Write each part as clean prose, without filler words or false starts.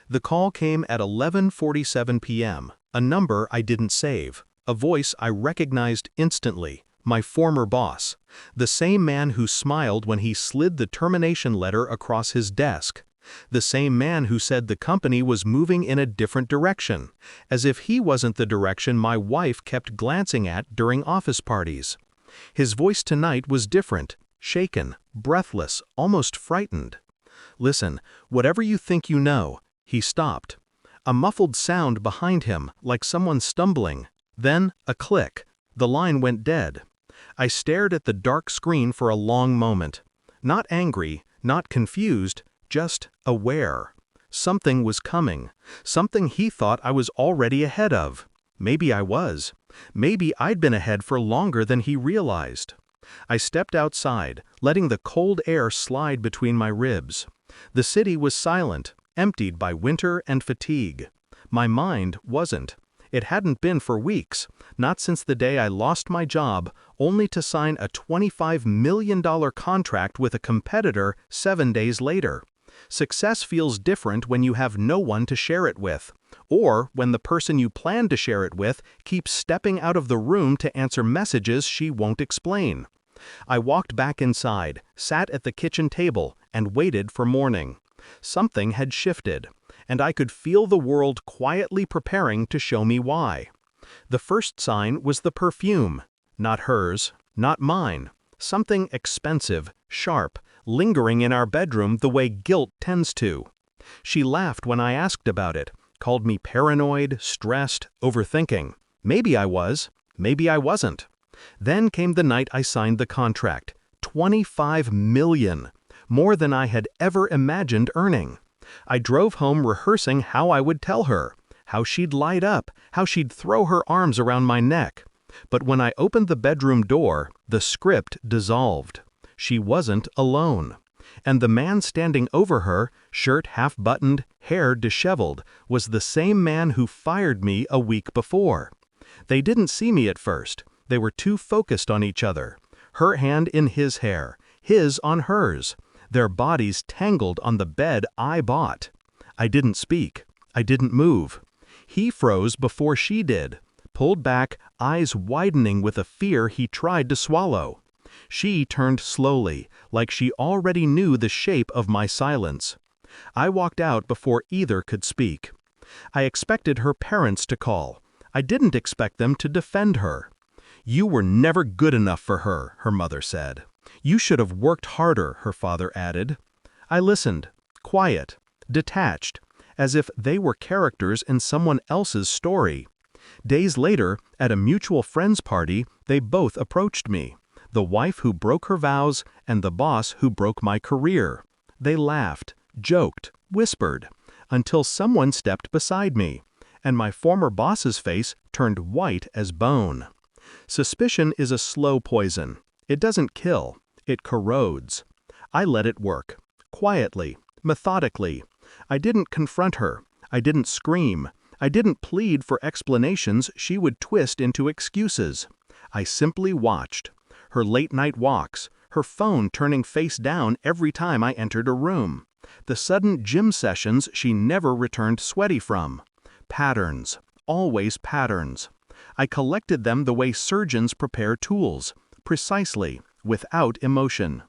The call came at 11:47 p.m., a number I didn't save, a voice I recognized instantly, my former boss, the same man who smiled when he slid the termination letter across his desk, the same man who said the company was moving in a different direction, as if he wasn't the direction my wife kept glancing at during office parties. His voice tonight was different, shaken, breathless, almost frightened. "Listen, whatever you think you know." He stopped. A muffled sound behind him, like someone stumbling. Then, a click. The line went dead. I stared at the dark screen for a long moment. Not angry, not confused, just aware. Something was coming. Something he thought I was already ahead of. Maybe I was. Maybe I'd been ahead for longer than he realized. I stepped outside, letting the cold air slide between my ribs. The city was silent, emptied by winter and fatigue. My mind wasn't. It hadn't been for weeks, not since the day I lost my job, only to sign a $25 million contract with a competitor 7 days later. Success feels different when you have no one to share it with, or when the person you plan to share it with keeps stepping out of the room to answer messages she won't explain. I walked back inside, sat at the kitchen table, and waited for morning. Something had shifted, and I could feel the world quietly preparing to show me why. The first sign was the perfume. Not hers, not mine. Something expensive, sharp, lingering in our bedroom the way guilt tends to. She laughed when I asked about it, called me paranoid, stressed, overthinking. Maybe I was, maybe I wasn't. Then came the night I signed the contract. $25 million. More than I had ever imagined earning. I drove home rehearsing how I would tell her, how she'd light up, how she'd throw her arms around my neck. But when I opened the bedroom door, the script dissolved. She wasn't alone. And the man standing over her, shirt half-buttoned, hair disheveled, was the same man who fired me a week before. They didn't see me at first. They were too focused on each other. Her hand in his hair, his on hers. Their bodies tangled on the bed I bought. I didn't speak. I didn't move. He froze before she did, pulled back, eyes widening with a fear he tried to swallow. She turned slowly, like she already knew the shape of my silence. I walked out before either could speak. I expected her parents to call. I didn't expect them to defend her. "You were never good enough for her," her mother said. "You should have worked harder," her father added. I listened, quiet, detached, as if they were characters in someone else's story. Days later, at a mutual friend's party, they both approached me. The wife who broke her vows and the boss who broke my career. They laughed, joked, whispered, until someone stepped beside me, and my former boss's face turned white as bone. Suspicion is a slow poison. It doesn't kill, it corrodes. I let it work, quietly, methodically. I didn't confront her. I didn't scream. I didn't plead for explanations she would twist into excuses. I simply watched. Her late-night walks, her phone turning face down every time I entered a room. The sudden gym sessions she never returned sweaty from. Patterns, always patterns. I collected them the way surgeons prepare tools, precisely, without emotion.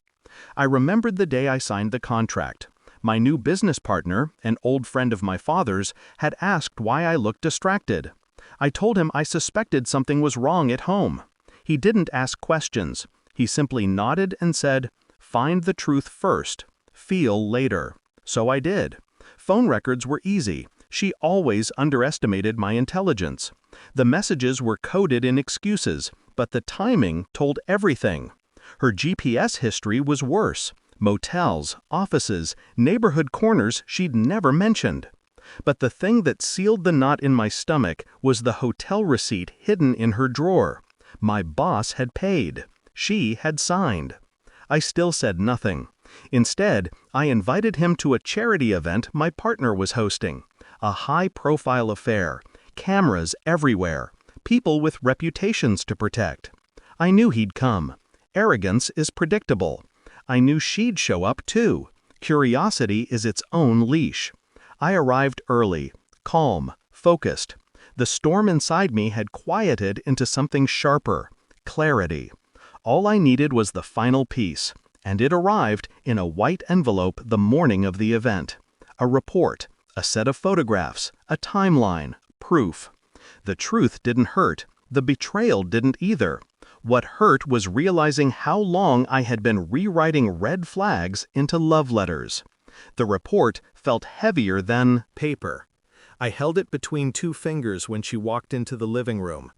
I remembered the day I signed the contract. My new business partner, an old friend of my father's, had asked why I looked distracted. I told him I suspected something was wrong at home. He didn't ask questions. He simply nodded and said, "Find the truth first, feel later." So I did. Phone records were easy. She always underestimated my intelligence. The messages were coded in excuses, but the timing told everything. Her GPS history was worse. Motels, offices, neighborhood corners she'd never mentioned. But the thing that sealed the knot in my stomach was the hotel receipt hidden in her drawer. My boss had paid. She had signed. I still said nothing. Instead, I invited him to a charity event my partner was hosting. A high-profile affair. Cameras everywhere. People with reputations to protect. I knew he'd come. Arrogance is predictable. I knew she'd show up too. Curiosity is its own leash. I arrived early, calm, focused. The storm inside me had quieted into something sharper, clarity. All I needed was the final piece, and it arrived in a white envelope the morning of the event. A report, a set of photographs, a timeline, proof. The truth didn't hurt. The betrayal didn't either. What hurt was realizing how long I had been rewriting red flags into love letters. The report felt heavier than paper. I held it between two fingers when she walked into the living room.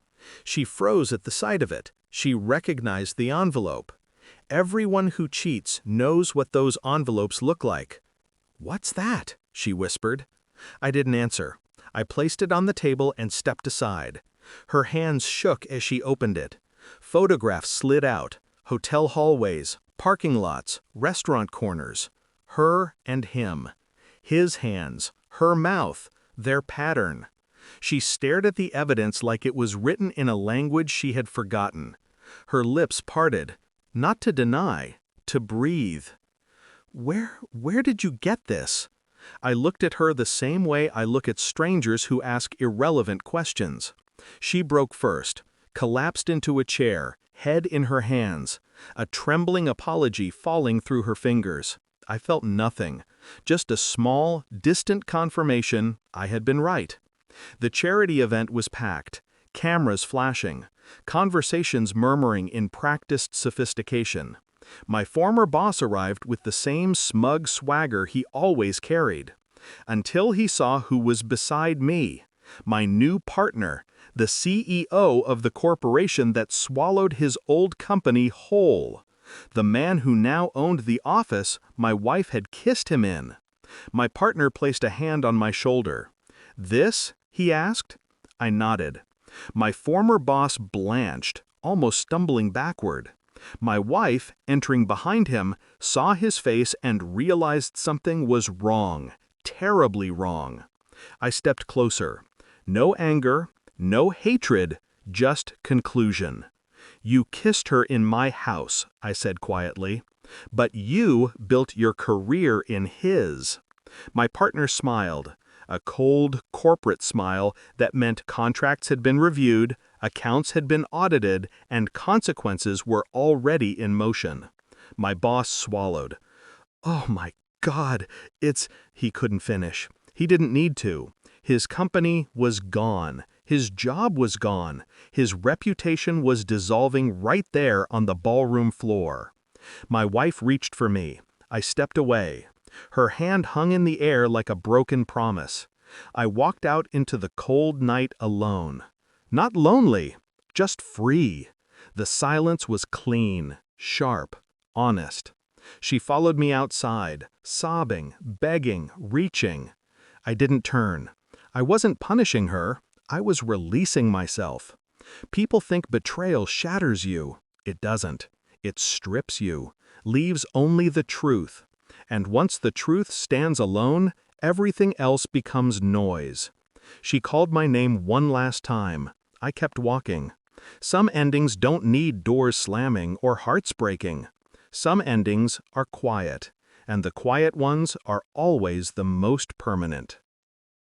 She froze at the sight of it. She recognized the envelope. Everyone who cheats knows what those envelopes look like. "What's that?" she whispered. I didn't answer. I placed it on the table and stepped aside. Her hands shook as she opened it. Photographs slid out. Hotel hallways, parking lots, restaurant corners. Her and him. His hands, her mouth, their pattern. She stared at the evidence like it was written in a language she had forgotten. Her lips parted, not to deny, to breathe. Where did you get this?" I looked at her the same way I look at strangers who ask irrelevant questions. She broke first, collapsed into a chair, head in her hands, a trembling apology falling through her fingers. I felt nothing, just a small, distant confirmation I had been right. The charity event was packed, cameras flashing, conversations murmuring in practiced sophistication. My former boss arrived with the same smug swagger he always carried. Until he saw who was beside me, my new partner, the CEO of the corporation that swallowed his old company whole. The man who now owned the office my wife had kissed him in. My partner placed a hand on my shoulder. "This?" he asked. I nodded. My former boss blanched, almost stumbling backward. My wife, entering behind him, saw his face and realized something was wrong, terribly wrong. I stepped closer. No anger, no hatred, just conclusion. "You kissed her in my house," I said quietly, "but you built your career in his." My partner smiled, a cold, corporate smile that meant contracts had been reviewed, accounts had been audited, and consequences were already in motion. My boss swallowed. "Oh my God, He couldn't finish. He didn't need to. His company was gone. His job was gone. His reputation was dissolving right there on the ballroom floor. My wife reached for me. I stepped away. Her hand hung in the air like a broken promise. I walked out into the cold night alone. Not lonely, just free. The silence was clean, sharp, honest. She followed me outside, sobbing, begging, reaching. I didn't turn. I wasn't punishing her. I was releasing myself. People think betrayal shatters you. It doesn't. It strips you, leaves only the truth. And once the truth stands alone, everything else becomes noise. She called my name one last time. I kept walking. Some endings don't need doors slamming or hearts breaking. Some endings are quiet, and the quiet ones are always the most permanent.